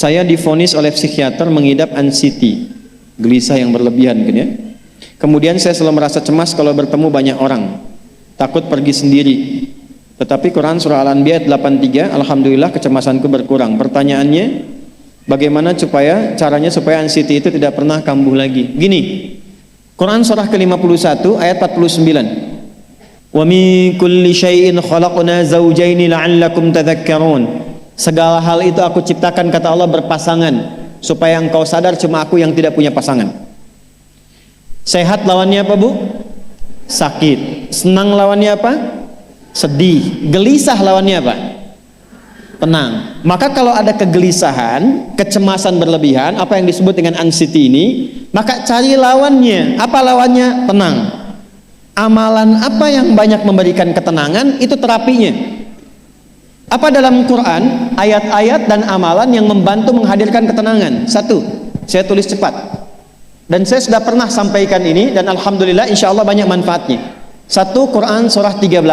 Saya divonis oleh psikiater mengidap anxiety, gelisah yang berlebihan kan ya. Kemudian saya selalu merasa cemas kalau bertemu banyak orang, takut pergi sendiri. Tetapi Quran surah Al-Anbiya 83, alhamdulillah kecemasanku berkurang. Pertanyaannya, bagaimana caranya supaya anxiety itu tidak pernah kambuh lagi? Gini, Quran surah ke-51 ayat 49. Wa min kulli syai'in khalaqna zawjaini la'allakum tadhakkarun. Segala hal itu aku ciptakan, kata Allah, berpasangan supaya engkau sadar cuma aku yang tidak punya pasangan. Sehat lawannya apa, Bu? Sakit. Senang lawannya apa? Sedih. Gelisah lawannya apa? Tenang. Maka kalau ada kegelisahan, kecemasan berlebihan, apa yang disebut dengan anxiety ini, maka cari lawannya. Apa lawannya? Tenang. Amalan apa yang banyak memberikan ketenangan, itu terapinya. Apa dalam Quran ayat-ayat dan amalan yang membantu menghadirkan ketenangan? Satu, saya tulis cepat, dan saya sudah pernah sampaikan ini, dan alhamdulillah insya Allah banyak manfaatnya. Satu, Quran surah 13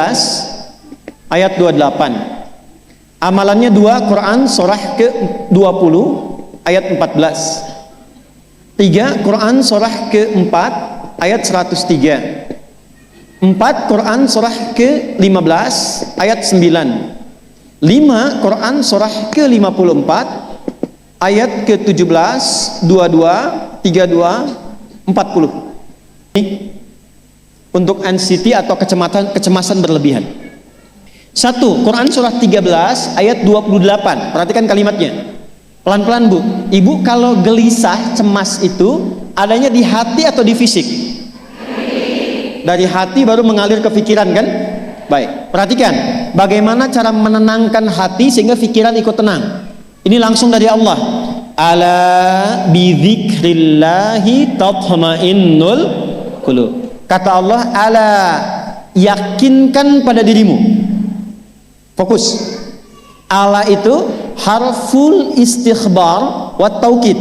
ayat 28. Amalannya dua, Quran surah ke-20 ayat 14. Tiga, Quran surah ke-4 ayat 103. 4, Quran surah ke-15 ayat 9. 5, Quran surah ke-54 ayat ke-17, 22, 32, 40. Ini untuk anxiety atau kecemasan berlebihan. 1, Quran surah 13 ayat 28. Perhatikan kalimatnya. Pelan-pelan, Bu. Ibu, kalau gelisah, cemas itu adanya di hati atau di fisik? Dari hati baru mengalir ke pikiran, kan? Baik, perhatikan bagaimana cara menenangkan hati sehingga pikiran ikut tenang. Ini langsung dari Allah. Ala bidzikrillahi tatma'innul qulub. Kata Allah, ala, yakinkan pada dirimu. Fokus. Ala itu harful istikhbar wa taukid.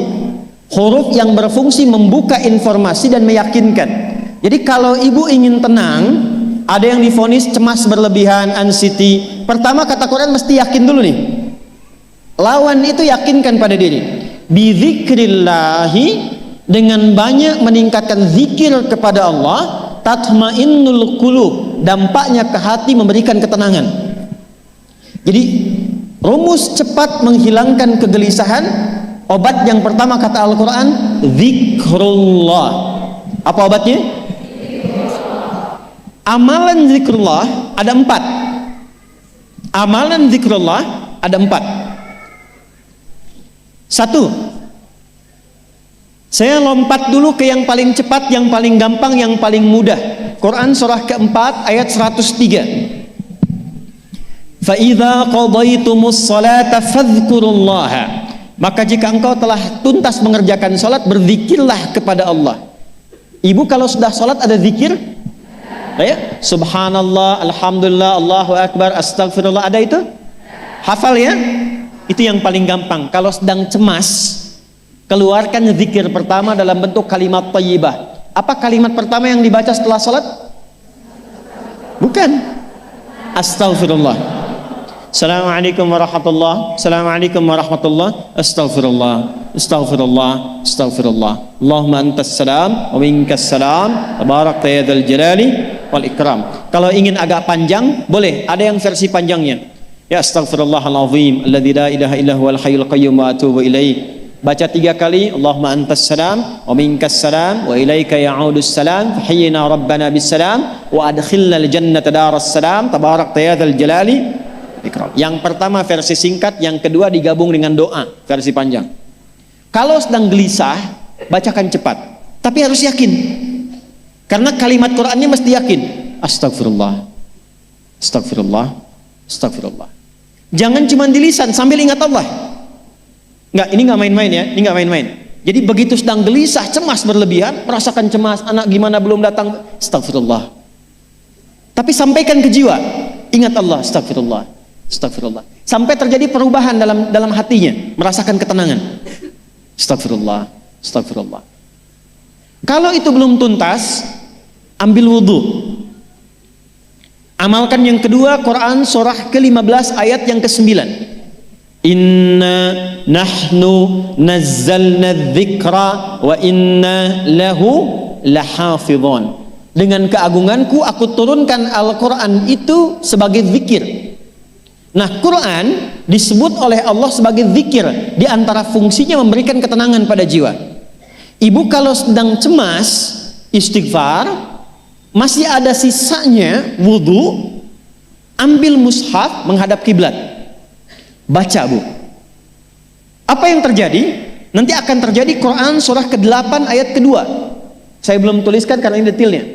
Huruf yang berfungsi membuka informasi dan meyakinkan. Jadi kalau ibu ingin tenang, ada yang divonis cemas berlebihan, anxiety. Pertama, kata Quran, mesti yakin dulu nih. Lawan itu yakinkan pada diri. Bidzikrillahi, dengan banyak meningkatkan zikir kepada Allah, tatmainnul qulub, dampaknya ke hati memberikan ketenangan. Jadi rumus cepat menghilangkan kegelisahan, obat yang pertama kata Al-Quran, zikrullah. Apa obatnya? Amalan zikrullah ada 4. Amalan zikrullah ada 4. 1, saya lompat dulu ke yang paling cepat, yang paling gampang, yang paling mudah. Quran surah ke-4 ayat 103. Fa idza qadaytumus salata fadhkurullaha. Maka jika engkau telah tuntas mengerjakan salat, berzikirlah kepada Allah. Ibu kalau sudah salat ada zikir? Ya, subhanallah, alhamdulillah, Allahu akbar, astagfirullah, ada itu? Hafal ya? Itu yang paling gampang. Kalau sedang cemas, keluarkan zikir pertama dalam bentuk kalimat thayyibah. Apa kalimat pertama yang dibaca setelah salat? Bukan. Astagfirullah. Assalamualaikum warahmatullah. Assalamualaikum warahmatullah. Astaghfirullah. Astaghfirullah. Astaghfirullah. Allahumma antas salam wa minkas salam. Tabarakta ya dzal jalali wal ikram. Kalau ingin agak panjang, boleh. Ada yang versi panjangnya. Ya astaghfirullahalazim alladzi la ilaha illa huwal hayyul qayyum wa atubu ilaih. Baca 3 kali. Allahumma antas salam wa minkas salam wa ilaika ya'udus salam. Fahayyina rabbana bis salam wa adkhilnal jannata daras salam. Tabarakta ya dzal jalali. Yang pertama versi singkat, yang kedua digabung dengan doa versi panjang. Kalau sedang gelisah, bacakan cepat, tapi harus yakin, karena kalimat Qurannya mesti yakin. Astagfirullah, astagfirullah, astagfirullah. Jangan cuma di lisan sambil ingat Allah. Enggak, ini nggak main-main ya, ini nggak main-main. Jadi begitu sedang gelisah, cemas berlebihan, merasakan cemas, anak gimana belum datang, astagfirullah. Tapi sampaikan ke jiwa, ingat Allah, astagfirullah. Astagfirullah. Sampai terjadi perubahan dalam hatinya, merasakan ketenangan. Astagfirullah, astagfirullah. Kalau itu belum tuntas, ambil wudhu. Amalkan yang kedua, Quran surah ke-15 ayat yang ke-9. Inna nahnu nazzalna dzikra wa inna lahu lahafidhun. Dengan keagunganku aku turunkan Al-Quran itu sebagai zikir. Nah, Quran disebut oleh Allah sebagai zikir. Di antara fungsinya memberikan ketenangan pada jiwa. Ibu kalau sedang cemas, istighfar, masih ada sisanya wudu, ambil mushaf menghadap kiblat, baca bu. Apa yang terjadi? Nanti akan terjadi Quran surah ke-8 ayat kedua. Saya belum tuliskan karena ini detailnya.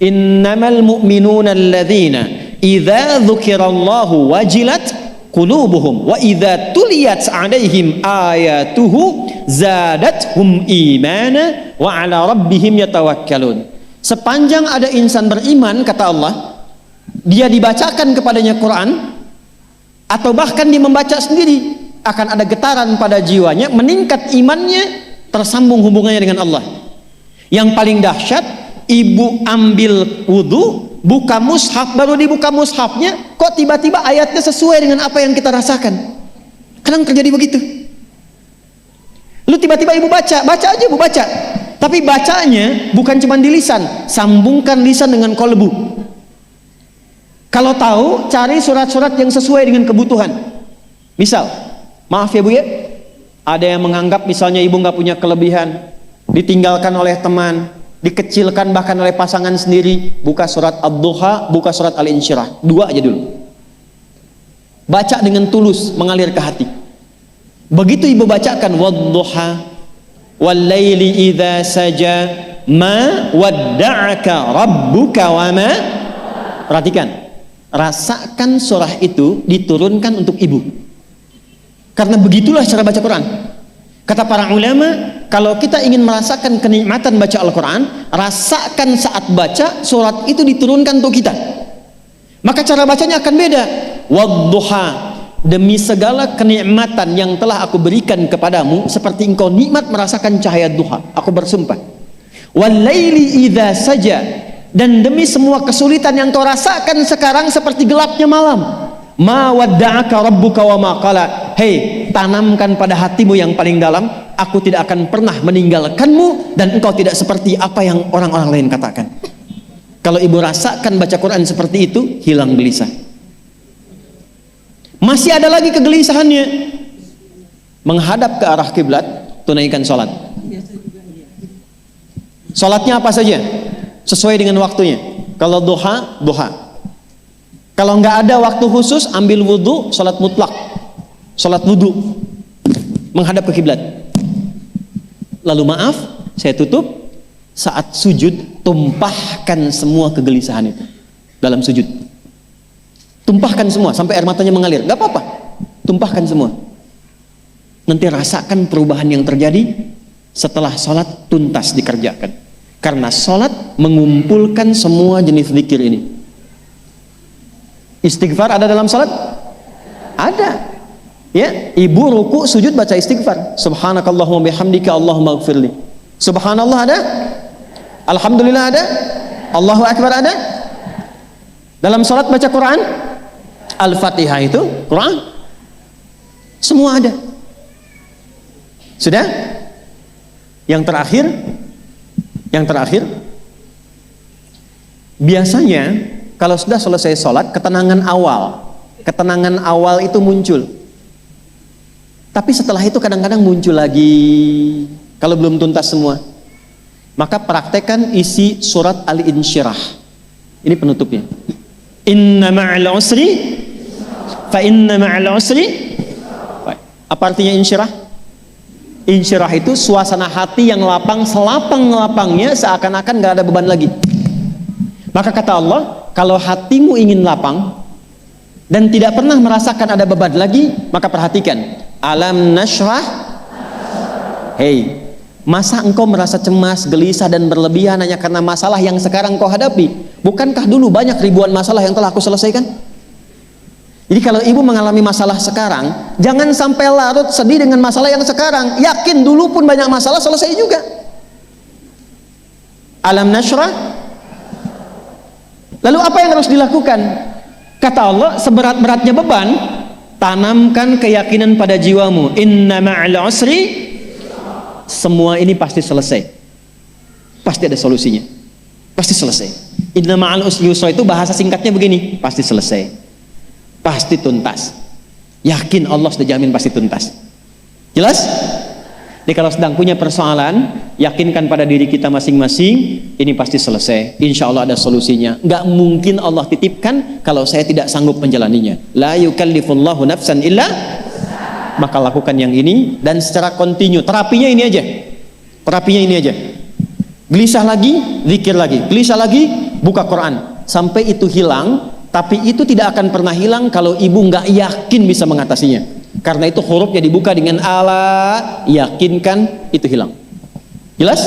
Innamal mu'minuna alladzina idza dzukirallahu wajilat qulubuhum wa idza tuliyat 'alaihim ayatuhu zadathum imana wa 'ala rabbihim yatawakkalun. Sepanjang ada insan beriman, kata Allah, dia dibacakan kepadanya Quran atau bahkan dia membaca sendiri, akan ada getaran pada jiwanya, meningkat imannya, tersambung hubungannya dengan Allah. Yang paling dahsyat, ibu ambil wudu, buka mushaf, baru dibuka mushafnya, kok tiba-tiba ayatnya sesuai dengan apa yang kita rasakan. Kadang terjadi begitu. Lu tiba-tiba ibu baca aja ibu baca. Tapi bacanya bukan cuma di lisan, sambungkan lisan dengan kolbu. Kalau tahu, cari surat-surat yang sesuai dengan kebutuhan. Misal, maaf ya bu ya, ada yang menganggap misalnya ibu nggak punya kelebihan, ditinggalkan oleh teman, dikecilkan bahkan oleh pasangan sendiri, buka surat Ad-Duha, buka surat Al-Insyirah, 2 aja dulu. Baca dengan tulus, mengalir ke hati. Begitu ibu bacakan Wad-Duha wal-laili idza saja ma wadda'aka rabbuka wa ma. Perhatikan, rasakan surah itu diturunkan untuk ibu. Karena begitulah cara baca Quran. Kata para ulama, kalau kita ingin merasakan kenikmatan baca Al-Quran, rasakan saat baca surat itu diturunkan untuk kita. Maka cara bacanya akan beda. Wadduha, demi segala kenikmatan yang telah aku berikan kepadamu, seperti engkau nikmat merasakan cahaya duha, aku bersumpah. Walaili idza saja, dan demi semua kesulitan yang kau rasakan sekarang seperti gelapnya malam. Ma wadda'aka rabbuka wa ma qala. Hei, tanamkan pada hatimu yang paling dalam, aku tidak akan pernah meninggalkanmu dan engkau tidak seperti apa yang orang-orang lain katakan. Kalau ibu rasakan baca Quran seperti itu, hilang gelisah. Masih ada lagi kegelisahannya, menghadap ke arah kiblat, tunaikan sholat. Sholatnya apa saja? Sesuai dengan waktunya. Kalau duha, duha. Kalau nggak ada waktu khusus, ambil wudhu, sholat mutlak, sholat wudhu, menghadap ke kiblat. Lalu maaf, saya tutup, saat sujud, tumpahkan semua kegelisahan itu dalam sujud. Tumpahkan semua, sampai air matanya mengalir, nggak apa-apa, tumpahkan semua. Nanti rasakan perubahan yang terjadi setelah sholat tuntas dikerjakan. Karena sholat mengumpulkan semua jenis zikir ini. Istighfar ada dalam salat? Ada. Ya, ibu ruku sujud baca istighfar. Subhanakallahumma bihamdika Allahumma ighfirli. Subhanallah ada? Alhamdulillah ada? Allahu akbar ada? Dalam salat baca Quran? Al-Fatihah itu Quran. Semua ada. Sudah? Yang terakhir biasanya kalau sudah selesai sholat, ketenangan awal itu muncul. Tapi setelah itu kadang-kadang muncul lagi, kalau belum tuntas semua. Maka praktekkan isi surat Al-Insyirah. Ini penutupnya. Inna ma'al usri fa inna ma'al usri. Apa artinya insyirah? Insyirah itu suasana hati yang lapang, selapang-lapangnya seakan-akan gak ada beban lagi. Maka kata Allah, kalau hatimu ingin lapang dan tidak pernah merasakan ada beban lagi, maka perhatikan. Alam nashrah. Hei, masa engkau merasa cemas, gelisah dan berlebihan hanya karena masalah yang sekarang kau hadapi? Bukankah dulu banyak ribuan masalah yang telah aku selesaikan? Jadi kalau ibu mengalami masalah sekarang, jangan sampai larut sedih dengan masalah yang sekarang. Yakin dulu pun banyak masalah selesai juga. Alam nashrah. Lalu apa yang harus dilakukan? Kata Allah, seberat-beratnya beban, Tanamkan keyakinan pada jiwamu, inna ma'al usri, semua ini pasti selesai. Pasti ada solusinya. Pasti selesai. Inna ma'al usri yusra itu bahasa singkatnya begini, pasti selesai. Pasti tuntas. Yakin Allah sudah jamin pasti tuntas. Jelas? Jadi kalau sedang punya persoalan, yakinkan pada diri kita masing-masing, ini pasti selesai. Insya Allah ada solusinya. Nggak mungkin Allah titipkan kalau saya tidak sanggup menjalaninya. La yukallifullahu nafsan illa, maka lakukan yang ini dan secara kontinu. Terapinya ini aja. Terapinya ini aja. Gelisah lagi, zikir lagi. Gelisah lagi, buka Quran. Sampai itu hilang, tapi itu tidak akan pernah hilang kalau ibu nggak yakin bisa mengatasinya. Karena itu hurufnya dibuka dengan ala, yakinkan, itu hilang. Jelas?